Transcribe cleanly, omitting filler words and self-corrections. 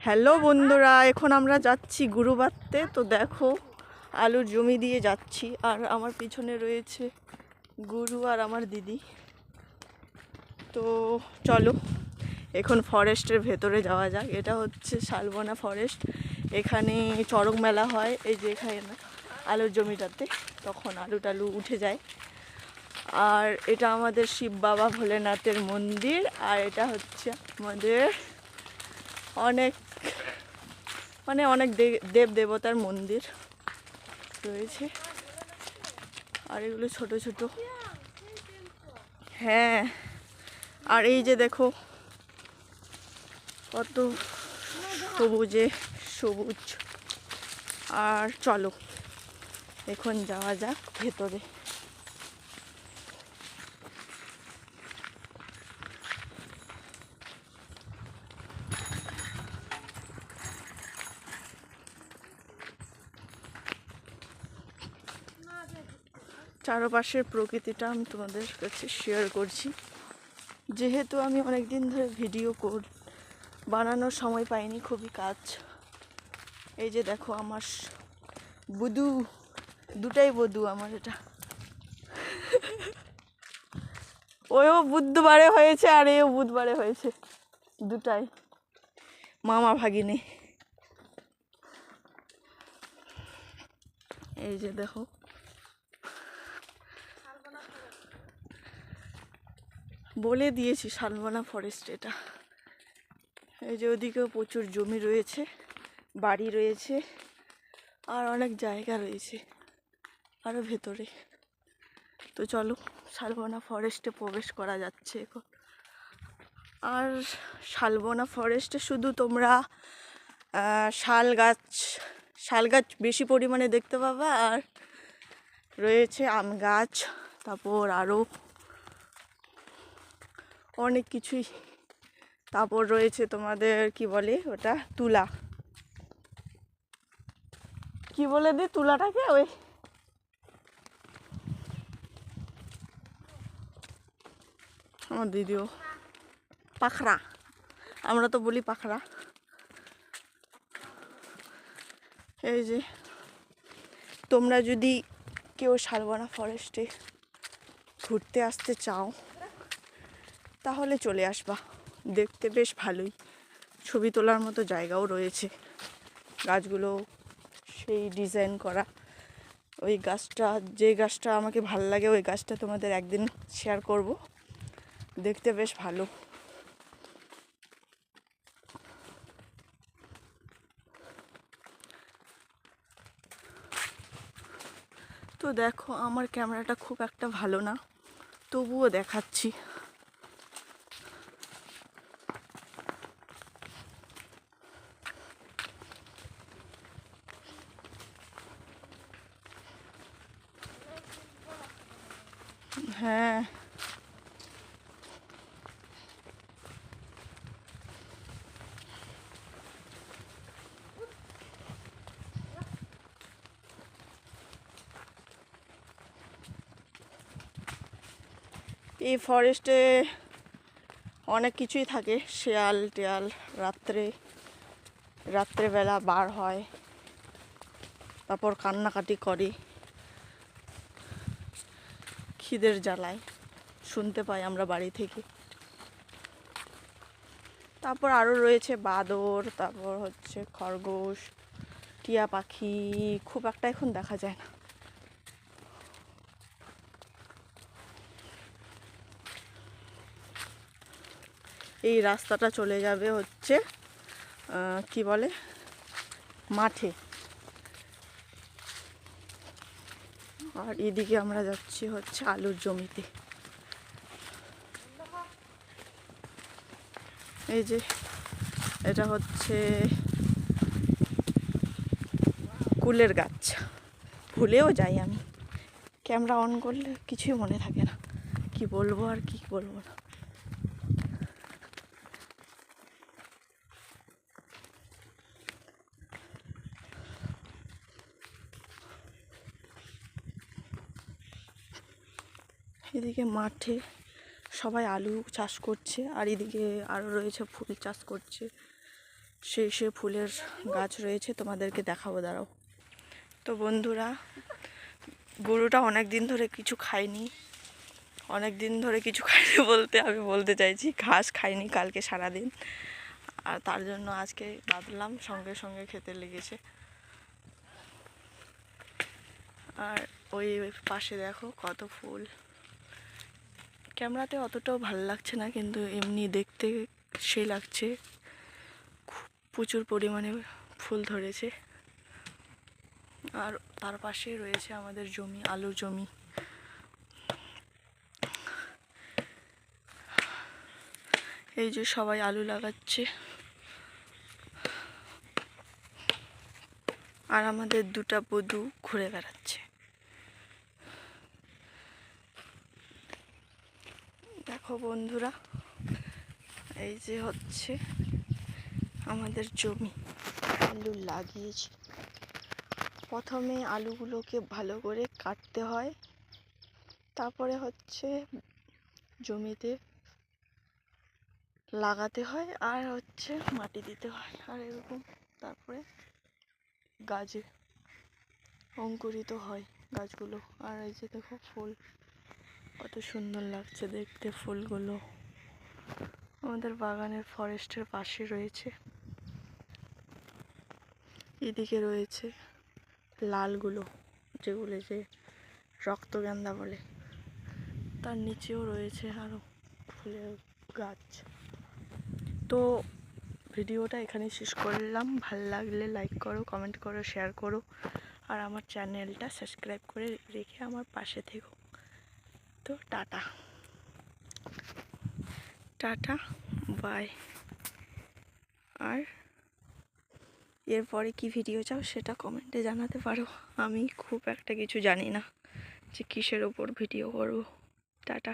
Hello বন্ধুরা, এখন আমরা যাচ্ছি গরু বাঁধতে। তো দেখো, আলুর জমি দিয়ে যাচ্ছি আর আমার পিছনে রয়েছে গুরু আর আমার দিদি। তো চলো এখন ফরেস্টের ভেতরে যাওয়া যাক। এটা হচ্ছে শালবনা ফরেস্ট। এখানে চড়ক মেলা হয়, এই যে এখানে আলুর জমিটাতে তখন আলু টালু উঠে যায়। আর এটা আমাদের শিব বাবা ভোলেনাথের মন্দির, আর এটা হচ্ছে আমাদের অনেক অনেক দেব দেবতার মন্দির রয়েছে। আর এগুলো ছোট ছোট, হ্যাঁ। আর এই যে দেখো কত সবুজে সবুজ। আর চলো এখন যাওয়া যাক ভেতরে। চারপাশের প্রকৃতিটা আমি তোমাদের কাছে শেয়ার করছি, যেহেতু আমি অনেক দিন ধরে ভিডিও বানানোর সময় পাইনি, খুবই কাজ। এই যে দেখো আমার বুধু, দুটাই বধূ আমার। এটা ওও বুধবারে হয়েছে আর এও বুধবারে হয়েছে, দুটাই মামা ভাগিনে। এই যে দেখো, বলে দিয়েছি শালবনা ফরেস্ট এটা। এই যে ওদিকেও প্রচুর জমি রয়েছে, বাড়ি রয়েছে, আর অনেক জায়গা রয়েছে আরও ভেতরে। তো চলো শালবনা ফরেস্টে প্রবেশ করা যাচ্ছে এখন। আর শালবনা ফরেস্টে শুধু তোমরা শাল গাছ বেশি পরিমাণে দেখতে পাবা, আর রয়েছে আম গাছ, তারপর আরও অনেক কিছুই। তারপর রয়েছে তোমাদের কি বলে ওটা, তুলা, কি বলে দি তুলাটাকে, ওই আমার দিদিও পাখরা, আমরা তো বলি পাখরা। এই যে তোমরা যদি কেউ শালবনা ফরেস্টে ঘুরতে আসতে চাও তাহলে চলে আসবা, দেখতে বেশ ভালোই, ছবি তোলার মতো জায়গাও রয়েছে। গাছগুলো সেই ডিজাইন করা। ওই গাছটা, যে গাছটা আমাকে ভালো লাগে, ওই গাছটা তোমাদের একদিন শেয়ার করব, দেখতে বেশ ভালো। তো দেখো আমার ক্যামেরাটা খুব একটা ভালো না, তবুও দেখাচ্ছি। হ্যাঁ, এই ফরেস্টে অনেক কিছুই থাকে, শেয়াল টেয়াল রাত্রেবেলা বার হয়, তারপর কান্নাকাটি করে, খিদের জ্বালায়, শুনতে পাই আমরা বাড়ি থেকে। তারপর আরও রয়েছে বাদর, তারপর হচ্ছে খরগোশ, টিয়া পাখি খুব একটা এখন দেখা যায় না। এই রাস্তাটা চলে যাবে হচ্ছে কি বলে মাঠে, আর এদিকে আমরা যাচ্ছি হচ্ছে আলুর জমিতে। এই যে এটা হচ্ছে কুলের গাছ, ভুলেও যাই আমি, ক্যামেরা অন করলে কিছুই মনে থাকে না, কি বলবো আর কি বলবো না। এদিকে মাঠে সবাই আলু চাষ করছে, আর এদিকে আরও রয়েছে ফুল চাষ করছে, সে ফুলের গাছ রয়েছে, তোমাদেরকে দেখাবো, দাঁড়াও। তো বন্ধুরা, গরুটা অনেক দিন ধরে কিছু খায়নি, বলতে আমি বলতে চাইছি ঘাস খায়নি কালকে সারাদিন, আর তার জন্য আজকে বাঁধলাম, সঙ্গে সঙ্গে খেতে লেগেছে। আর ওই পাশে দেখো কত ফুল, ক্যামেরাতে অতটাও ভালো লাগছে না, কিন্তু এমনি দেখতে সেই লাগছে, প্রচুর পরিমাণে ফুল ধরেছে। আর তার পাশে রয়েছে আমাদের জমি, আলুর জমি। এই যে সবাই আলু লাগাচ্ছে, আর আমাদের দুটা বধূ ঘুরে বেড়াচ্ছে। দেখো বন্ধুরা, এই যে হচ্ছে আমাদের জমি, আলু লাগিয়েছি। প্রথমে আলুগুলোকে ভালো করে কাটতে হয়, তারপরে হচ্ছে জমিতে লাগাতে হয়, আর হচ্ছে মাটি দিতে হয়, আর এরকম তারপরে গাছে অঙ্কুরিত হয় গাছগুলো। আর এই যে দেখো ফুল, কত সুন্দর লাগছে দেখতে ফুলগুলো। আমাদের বাগানের ফরেস্টের পাশে রয়েছে। এদিকে রয়েছে লালগুলো, যেগুলো যে রক্তগেন্ধা বলে, তার নিচেও রয়েছে আরও ফুলের গাছ। তো ভিডিওটা এখানে শেষ করলাম। ভালো লাগলে লাইক করো, কমেন্ট করো, শেয়ার করো, আর আমার চ্যানেলটা সাবস্ক্রাইব করে রেখে আমার পাশে থেকো। তো টাটা টাটা, বাই। আর এরপরে কি ভিডিও চাও সেটা কমেন্টে জানাতে পারো। আমি খুব একটা কিছু জানি না যে কিসের ওপর ভিডিও করব। টাটা।